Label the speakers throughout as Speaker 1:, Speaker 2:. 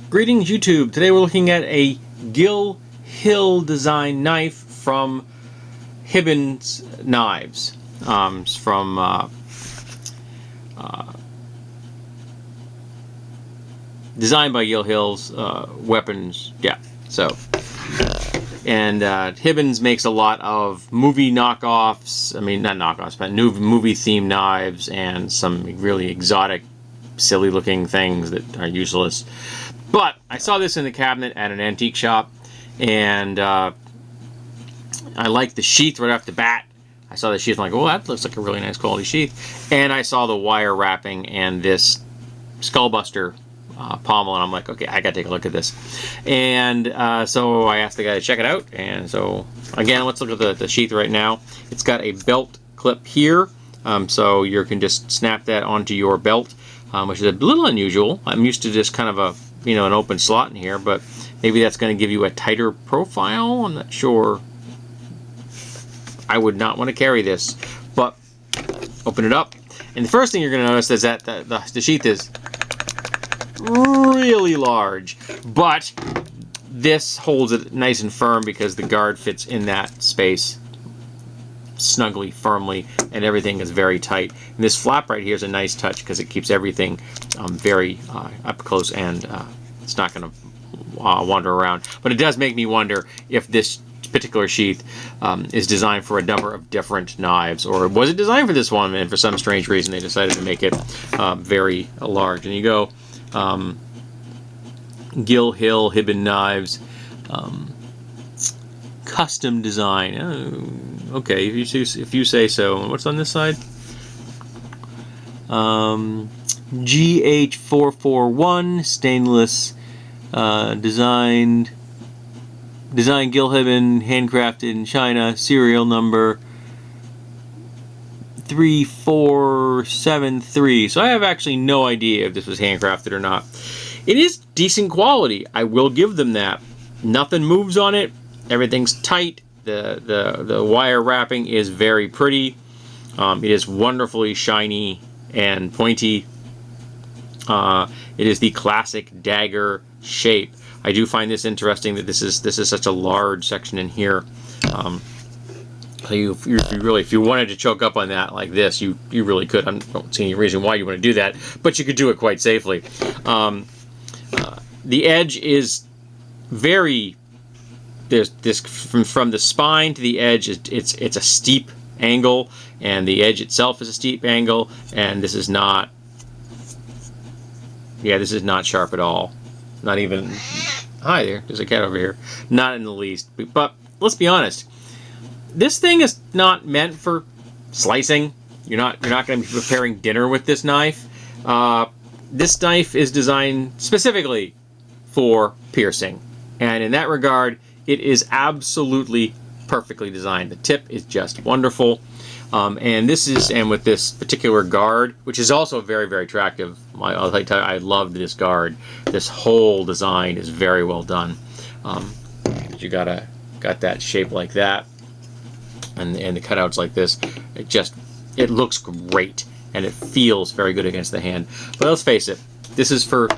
Speaker 1: Greetings YouTube. Today we're looking at a Gill Hill design knife from Hibbins Knives. It's from designed by Gill Hill's weapons. Yeah. So, and Hibbins makes a lot of movie knockoffs. I mean, not knockoffs, but movie themed knives and some really exotic, silly looking things that are useless. But I saw this in the cabinet at an antique shop, and I liked the sheath right off the bat. I saw the sheath, I'm like, oh, that looks like a really nice quality sheath. And I saw the wire wrapping and this skullbuster pommel, and I'm like, okay, I gotta take a look at this. And so I asked the guy to check it out. And so again, let's look at the sheath right now. It's got a belt clip here, so you can just snap that onto your belt, which is a little unusual. I'm used to just kind of a an open slot in here, but maybe that's going to give you a tighter profile. I'm not sure. I would not want to carry this, but open it up, and the first thing you're going to notice is that the sheath is really large, but this holds it nice and firm because the guard fits in that space snugly, firmly, and everything is very tight. And this flap right here is a nice touch because it keeps everything very up close, and it's not going to wander around. But it does make me wonder if this particular sheath is designed for a number of different knives, or was it designed for this one and for some strange reason they decided to make it very large. And you go Gill Hill Hibbins Knives, custom design. Oh, okay, if you say so. What's on this side? GH441 stainless, designed Gill Hibbins, handcrafted in China, serial number 3473. So I have actually no idea if this was handcrafted or not. It is decent quality, I will give them that. Nothing moves on it. Everything's tight. The wire wrapping is very pretty. It is wonderfully shiny and pointy. It is the classic dagger shape. I do find this interesting that this is such a large section in here. If you wanted to choke up on that like this, you really could. I don't see any reason why you want to do that, but you could do it quite safely. The edge is very. There's this from the spine to the edge. It's a steep angle, and the edge itself is a steep angle. And this is not. Yeah, this is not sharp at all. Not even. Hi there. There's a cat over here. Not in the least. But let's be honest. This thing is not meant for slicing. You're not going to be preparing dinner with this knife. This knife is designed specifically for piercing, and in that regard, it is absolutely perfectly designed. The tip is just wonderful, and with this particular guard, which is also very, very attractive. I'll tell you, I love this guard. This whole design is very well done. You got that shape like that, and the cutouts like this. It looks great, and it feels very good against the hand. But let's face it. This is for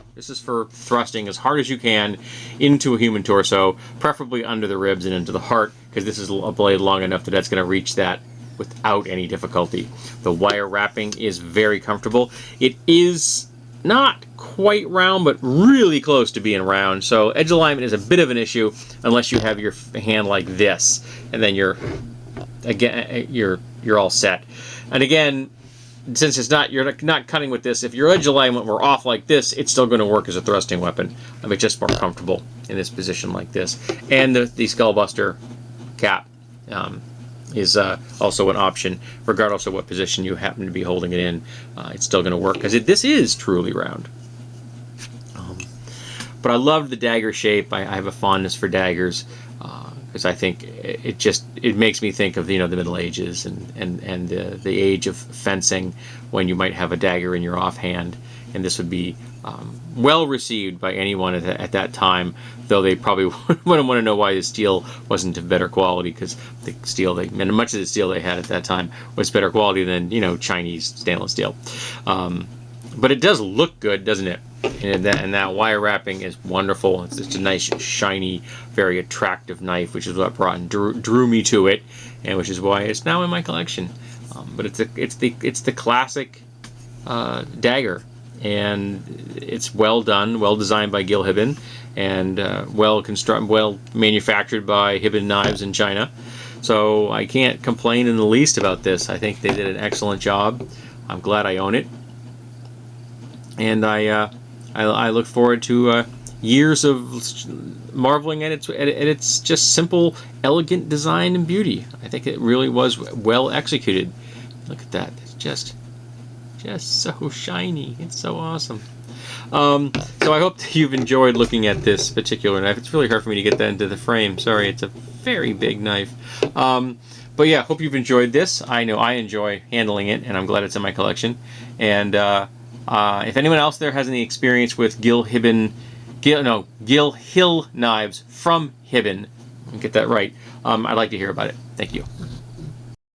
Speaker 1: thrusting as hard as you can into a human torso, preferably under the ribs and into the heart, because this is a blade long enough that that's going to reach that without any difficulty. The wire wrapping is very comfortable. It is not quite round, but really close to being round. So edge alignment is a bit of an issue unless you have your hand like this, and then you're all set. And again, since you're not cutting with this, if your edge alignment were off like this, it's still going to work as a thrusting weapon. It's just more comfortable in this position like this. And the skullbuster cap is also an option, regardless of what position you happen to be holding it in. It's still going to work because this is truly round. But I love the dagger shape. I have a fondness for daggers. Because I think it makes me think of the Middle Ages and the age of fencing, when you might have a dagger in your offhand, and this would be well received by anyone at that time. Though they probably wouldn't want to know why the steel wasn't of better quality, because the steel much of the steel they had at that time was better quality than Chinese stainless steel. But it does look good, doesn't it? And that wire wrapping is wonderful. It's just a nice, shiny, very attractive knife, which is what drew me to it, and which is why it's now in my collection. But it's the classic dagger, and it's well done, well designed by Gil Hibben, and well manufactured by Hibben Knives in China. So I can't complain in the least about this. I think they did an excellent job. I'm glad I own it, and I look forward to years of marveling at its just simple, elegant design and beauty. I think it really was well executed. Look at that. It's just so shiny. It's so awesome. So I hope that you've enjoyed looking at this particular knife. It's really hard for me to get that into the frame. Sorry, it's a very big knife. But yeah, hope you've enjoyed this. I know I enjoy handling it, and I'm glad it's in my collection. And if anyone else there has any experience with Gil Hill knives from Hibben, get that right, I'd like to hear about it. Thank you.